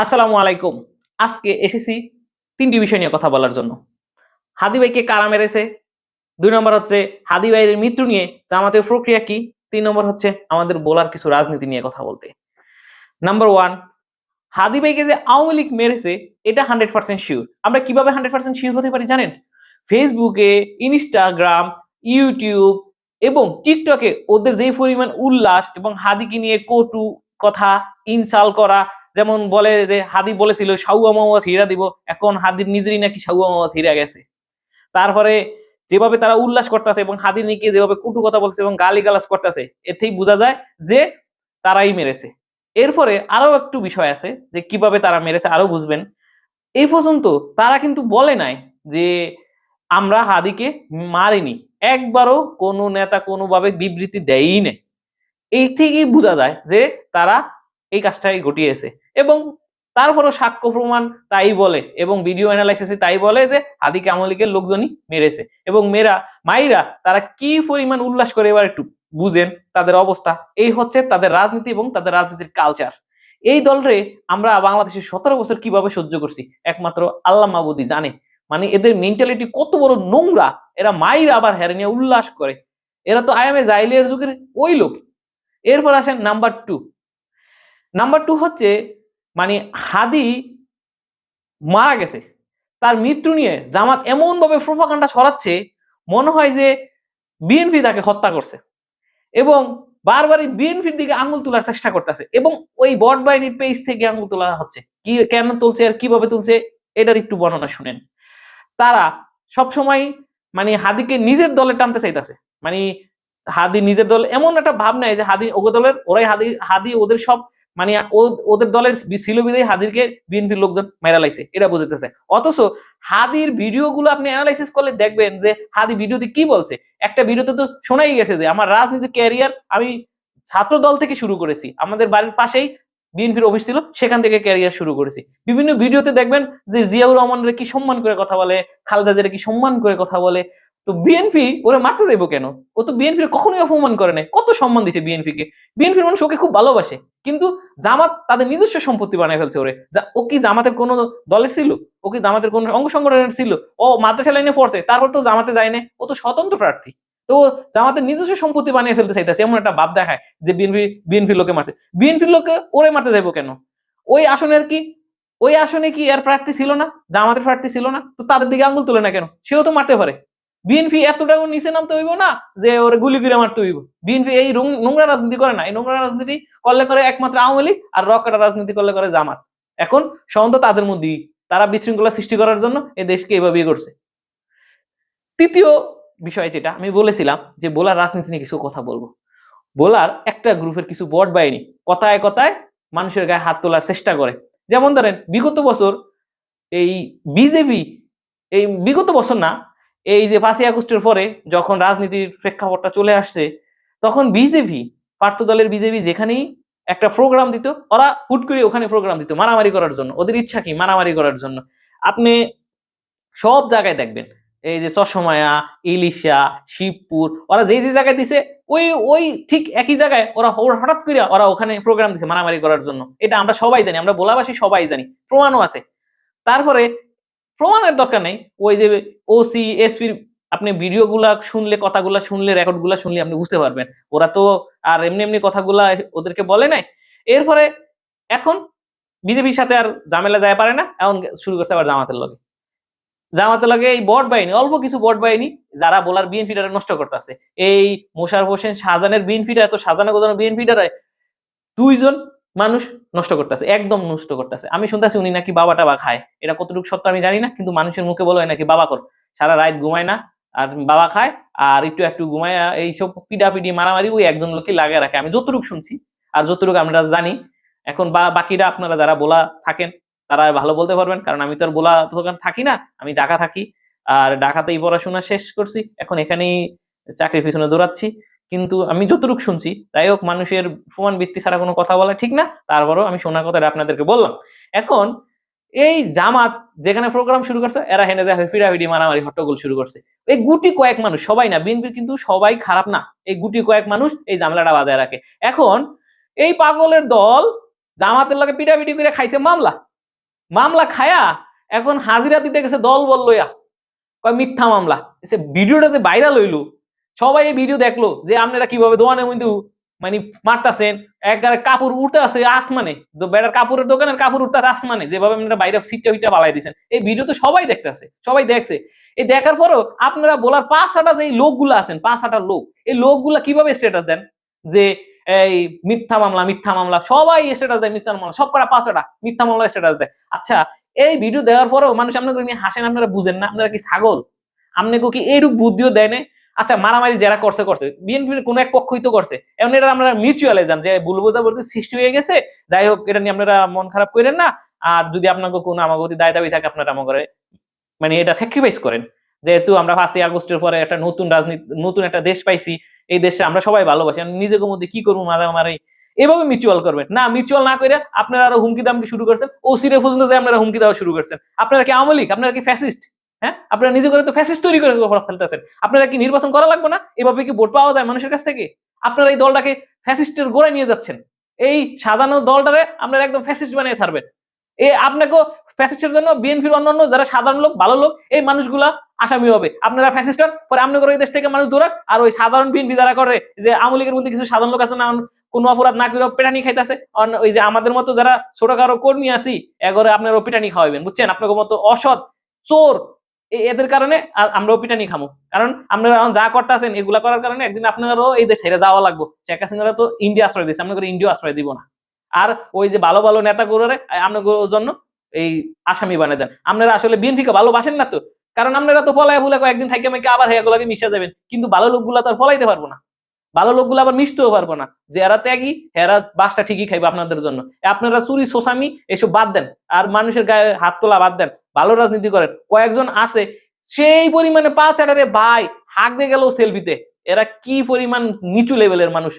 আসসালামু আলাইকুম। আজকে এসেছি ৩টি বিষয় নিয়ে কথা বলার জন্য। হাদী ভাইকে কারা মেরেছে? ২ নম্বর হচ্ছে হাদী ভাইয়ের মৃত্যু নিয়ে জামাতের প্রক্রিয়া কি? ৩ নম্বর হচ্ছে আমাদের বোলার কিছু রাজনীতি নিয়ে কথা বলতে। নাম্বার 1, হাদী ভাইকে যে আওয়ামী লীগ মেরেছে এটা 100% সিউর। আমরা কিভাবে 100% সিউর হতে পারি জানেন? ফেসবুকে, ইনস্টাগ্রাম, ইউটিউব এবং টিকটকে ওদের যে পরিমাণ উল্লাস এবং হাদীকে নিয়ে কটু কথা, ইনসাল করা, যেমন বলে যে হাদী বলেছিল সাউয়া মাওয়া ছিঁড়া দিব, এখন হাদীর নিজেরই নাকি সাউয়া মাওয়া ছিঁড়া গেছে। তারপরে যেভাবে তারা উল্লাস করতেছে এবং হাদীর নিকে যেভাবে কটু কথা বলছে এবং গালিগালাজ করতেছে, এতেই বোঝা যায় যে তারাই মেরেছে। এরপরে আরো একটু বিষয় আছে যে কিভাবে তারা মেরেছে আরো বুঝবেন। এই পর্যন্ত তারা কিন্তু বলে নাই যে আমরা হাদীকে মারিনি। একবারও কোনো নেতা কোনোভাবে বিবৃতি দেয়ই নাই। এই থেকেই বোঝা যায় যে তারা এই কাজটাই ঘটিয়েছে এবং তারপরও সাক্ষ্য প্রমাণ তাই বলে এবং ভিডিও অ্যানালাইসিসে তাই বলে যে হাদীকে আওয়ামী লীগের লোকজনই মেরেছে এবং মাইরা তারা কি পরিমাণ উল্লাস করে এবার একটু বুঝেন তাদের অবস্থা। এই হচ্ছে তাদের রাজনীতি এবং তাদের রাজনীতির কালচার। এই দলরে আমরা বাংলাদেশে ১৭ বছর কিভাবে সহ্য করছি একমাত্র আল্লাহ মাহবুদই জানে। মানে এদের মেন্টালিটি কত বড় নোংরা, এরা মাইরা আবার হেরে নিয়ে উল্লাস করে। এরা তো আইএমএ জাইলের যুগের ওই লোক। এরপর আসেন নাম্বার টু হচ্ছে মানে হাদী মারা গেছে, তার মৃত্যু নিয়ে জামাত এমন ভাবে প্রোপাগান্ডা ছড়াচ্ছে মনে হয় যে বিএনপি তাকে হত্যা করছে এবং বারবারই বিএনপির দিকে আঙুল তোলার চেষ্টা করতেছে এবং ওই বট বাহিনীর পেজ থেকে আঙুল তোলা হচ্ছে। কি কেন তুলছে আর কিভাবে তুলছে এটার একটু বর্ণনা শুনেন। তারা সবসময় মানে হাদীকে নিজের দলে টানতে চাইতেছে। মানে হাদী নিজের দল এমন একটা ভাব নেয় যে হাদী ওগো দলের, ওরাই হাদী ওদের সব, মানে ওদের দলের ছিল বিদায় হাদীরকে বিএনপির লোকজন মেরা লাইছে এটা বুঝতেছে। অথচ হাদীর ভিডিওগুলো আপনি অ্যানালাইসিস করলে দেখবেন যে হাদী ভিডিওতে কি বলছে। একটা ভিডিওতে তো শোনাই গেছে যে আমার রাজনীতির ক্যারিয়ার আমি ছাত্র দল থেকে শুরু করেছি, আমাদের বাড়ির পাশেই বিএনপির অফিস ছিল, সেখান থেকে ক্যারিয়ার শুরু করেছি। বিভিন্ন ভিডিওতে দেখবেন যে জিয়াউর রহমানের কি সম্মান করে কথা বলে, খালেদা জিয়ার কি সম্মান করে কথা বলে। তো বিএনপি ওরা মারতে যাইবো কেন? ও তো বিএনপি কখনোই অপমান করে নাই, কত সম্মান দিছে বিএনপিকে। বিএনপির মানুষ ওকে খুব ভালোবাসে, কিন্তু জামাত তাদের নিজস্ব সম্পত্তি বানায় ফেলছে ওরে। ও কি জামাতের কোনো দলে ছিল? ও কি জামাতের কোনো অঙ্গ সংগঠনের ছিল? ও মাদ্রাসা লাইনে পড়ছে, তারপর তো জামাতে যায় না, ও তো স্বতন্ত্র প্রার্থী। তো জামাতের নিজস্ব সম্পত্তি বানিয়ে ফেলতে চাইতেছে, এমন একটা ভাব দেখায় যে বিএনপির লোকে মারছে। বিএনপির লোকে ওরে মারতে যাইবো কেন? ওই আসনের কি ওই আসনে কি এর প্রার্থী ছিল না? জামাতের প্রার্থী ছিল না? তো তাদের দিকে আঙ্গুল তুলে না কেন? সেও তো মারতে পারে। বিএনপি এতটাও নিচে নামতে হইব না যে ওরে গুলি করে মারতে হইব। বিএনপি এই নোংরা রাজনীতি করে না। এই নোংরা রাজনীতি করলে করে একমাত্র আওয়ামী লীগ, আর রকেটা রাজনীতি করলে করে জামাত। এখন সন্দেহ তাদের মধ্যেই, তারা বিশৃঙ্খলা সৃষ্টি করার জন্য এই দেশকে এভাবেই করছে। তৃতীয় বিষয় যেটা আমি বলেছিলাম যে বোলার রাজনীতি নিয়ে কিছু কথা বলবো। বোলার একটা গ্রুপের কিছু বট বাহিনী কথায় কথায় মানুষের গায়ে হাত তোলার চেষ্টা করে। যেমন ধরেন বিগত বছর এই বিজেপি, এই বিগত বছর না, এই যে 5ই আগস্টের পরে যখন রাজনীতির প্রেক্ষাপটটা চলে আসছে, তখন বিজেপি, পার্থ দলের বিজেপি যেখানেই একটা প্রোগ্রাম দিত, ওরা হুট করে ওখানে প্রোগ্রাম দিত মারামারি করার জন্য। ওদের ইচ্ছা কি মারামারি করার জন্য। আপনি সব জায়গায় দেখবেন এই যে চশমায়া, ইলিশা, শিবপুর, ওরা যে যে জায়গায় দিছে ওই ওই ঠিক একই জায়গায় ওরা হঠাৎ করে ওরা ওখানে প্রোগ্রাম দিছে মারামারি করার জন্য। এটা আমরা সবাই জানি, আমরা বোলাবাসী সবাই জানি, প্রমাণও আছে। তারপরে প্রমাণের দরকার নেই, ওই যে ওসি এসপির আপনি ভিডিওগুলা শুনলে, কথাগুলা শুনলে, রেকর্ডগুলা শুনলে আপনি বুঝতে পারবেন ওরা তো আর এমনি এমনি কথাগুলা ওদেরকে বলে নাই। এরপরে এখন বিজেপির সাথে আর ঝামেলা যায় পারে না, এখন শুরু করছে আবার জামাতের লাগে এই বট বাহিনী, অল্প কিছু বট বাহিনী যারা বোলার বিএনপিটা নষ্ট করতেছে। এই মোশাররফ হোসেন শাহজাহানের বিএনপিটা এত সাজানো গোজানো বিএনপিটা 2 জন মানুষ নষ্ট করতেছে, একদম নষ্ট করতেছে। আমি শুনতেছি উনি নাকি বাবা টাবা খায়, এটা কতটুকু সত্য আমি জানি না, কিন্তু মানুষের মুখে বলা হয় নাকি বাবা কর, সারা রাত ঘুমায় না আর বাবা খায়, আর একটু একটু ঘুমায় এইসব পিডাপিডি মারামারি ওই একজন লোকই লাগিয়ে রাখে, আমি যতটুকু শুনছি আর যতটুকু আমরা জানি। এখন বাকিরা আপনারা যারা বলা থাকেন তারা ভালো বলতে পারবেন, কারণ আমি তো আর বলা তখন থাকি না, আমি ঢাকা থাকি, আর ঢাকাতেই পড়াশোনা শেষ করছি, এখন এখানেই চাকরির পিছনে দৌড়াচ্ছি। কিন্তু আমি যতটুকু শুনছি, যাই হোক, মানুষের প্রমাণ ভিত্তি ছাড়া কোনো কথা বলা ঠিক না, তারপরেও আমি শোনা কথাটা আপনাদেরকে বললাম। এখন এই জামাত যেখানে প্রোগ্রাম শুরু করছে, এরা হেনে যায় ফিরাফিরি মারামারি হট্টগোল শুরু করছে। এই গুটি কয়েক মানুষ, সবাই না, বিএনপি কিন্তু সবাই খারাপ না, এই গুটি কয়েক মানুষ এই ঝামেলাটা বাজায় রাখে। এখন এই পাগলের দল জামাতের লগে পিটাপিটি করে খাইছে মামলা, মামলা খায়া এখন হাজিরা দিতে গেছে দল বল লইয়া, কয় মিথ্যা মামলা। ভিডিওটা যে ভাইরাল হইলো, সবাই এই ভিডিও দেখলো যে আপনারা কিভাবে দোকানের মধ্যে মানে মারতাছেন, একবারে কাপড় উঠতে আছে আসমানে, বেটার কাপড়ের দোকানের কাপড় উঠতে আছে আসমানে, যেভাবে আপনারা বাইরে সিটটা ফিটটা বালাই দিচ্ছেন, এই ভিডিও তো সবাই দেখতেছে, সবাই দেখছে। এই দেখার পরও আপনারা বলার 5-6টা যে লোকগুলো আছেন, 5-6টা লোক, এই লোকগুলা কিভাবে স্ট্যাটাস দেন যে এই মিথ্যা মামলা মিথ্যা মামলা, সবাই স্ট্যাটাস দেয় মিথ্যা মামলা, সব করা 5-6টা মিথ্যা মামলা স্ট্যাটাস দেয়। আচ্ছা, এই ভিডিও দেওয়ার পরেও মানুষ আপনাকে নিয়ে হাসেন, আপনারা বুঝেন না? আপনারা কি ছাগল? আপনাকে কি এইরূপ বুদ্ধিও দেয় না? আচ্ছা, মারামারি যারা করছে করছে, বিএনপির কোন এক পক্ষই তো করছে, এখন এটা আমরা মিউচুয়ালে যান যে ভুল বোঝাবুঝি সৃষ্টি হয়ে গেছে, যাই হোক, এটা নিয়ে আপনারা মন খারাপ করেন না। আর যদি আপনাকে কোনো আমাকে দায় দাবি থাকে, আপনারা আমাকে মানে এটা স্যাক্রিফাইস করেন। যেহেতু আমরা 5ই আগস্টের পরে একটা নতুন রাজনীতি, নতুন একটা দেশ পাইছি, এই দেশে আমরা সবাই ভালোবাসি, নিজেদের মধ্যে কি করবো মারামারি, এভাবে মিউচুয়াল করবেন না। মিউচুয়াল না করে আপনারা আরো হুমকি দামকি শুরু করছেন, ওসিরে ফুজলে যে আপনারা হুমকি দেওয়া শুরু করছেন। আপনারা কি আওয়ামী লীগ? আপনারা কি ফ্যাসিস্ট? হ্যাঁ, আপনারা নিজে করে তো ফ্যাসিস্ট তৈরি করে ফেলতেছেন। আপনারা কি নির্বাচন করা লাগবে না? এভাবে কি ভোট পাওয়া যায় মানুষের কাছ থেকে? আপনারা এই দলটাকে ফ্যাসিস্টের গোড়ায় নিয়ে যাচ্ছেন, এই সাধারণ দলটারে আপনারা একদম ফ্যাসিস্ট বানিয়ে ছাড়বেন। আপনাকেও ফ্যাসিস্টের জন্য বিএনপির অন্যান্য যারা সাধারণ লোক, ভালো লোক, এই মানুষগুলা আসামি হবে। আপনারা ফ্যাসিস্ট হন, পরে আপনি করে এই দেশ থেকে মানুষ দৌড়াক, আর ওই সাধারণ বিএনপি যারা করে, যে আওয়ামী লীগের মধ্যে কিছু সাধারণ লোক আছে না, কোনো অপরাধ না করে পেটানি খাইতেছে, ওই যে আমাদের মতো যারা ছোটখাটো কর্মী আছি, এগরে আপনারা পিটানি খাওয়াবেন, বুঝছেন? আপনাদের মতো অসৎ চোর, এদের কারণে আমরাও পিটানি খামো। কারণ আপনারা যা করতেছেন এগুলা করার কারণে একদিন আপনারও এই দেশ ছেড়ে যাওয়া লাগবে। শেখ হাসিনারা তো ইন্ডিয়া আশ্রয় দিচ্ছে, আপনাদের ইন্ডিয়া আশ্রয় দিব না। আর ওই যে ভালো ভালো নেতাগুলোরে আপনাদের জন্য এই আসামি বানিয়ে দেন। আপনারা আসলে বিএনপিকে ভালোবাসেন না তো, কারণ আপনারা তো পলায় ভুলে একদিন থাইকে মাইকে আবার হেগুলাকে মিশে যাবেন, কিন্তু ভালো লোকগুলা তো আর পলাইতে পারবো না, ভালো লোকগুলো আবার মিশতেও পারবো না। যে এরা ত্যাগী, এরা বাসটা ঠিকই খাইবে আপনাদের জন্য। আপনারা চুরি সোসামি এসব বাদ দেন, আর মানুষের গায়ে হাত তোলা বাদ দেন, ভালো রাজনীতি করেন। কয়েকজন আছে সেই পরিমাণে 5 আটারে ভাই হাঁক দিয়ে গেল সেলফিতে, এরা কি পরিমাণ নিচু লেভেলের মানুষ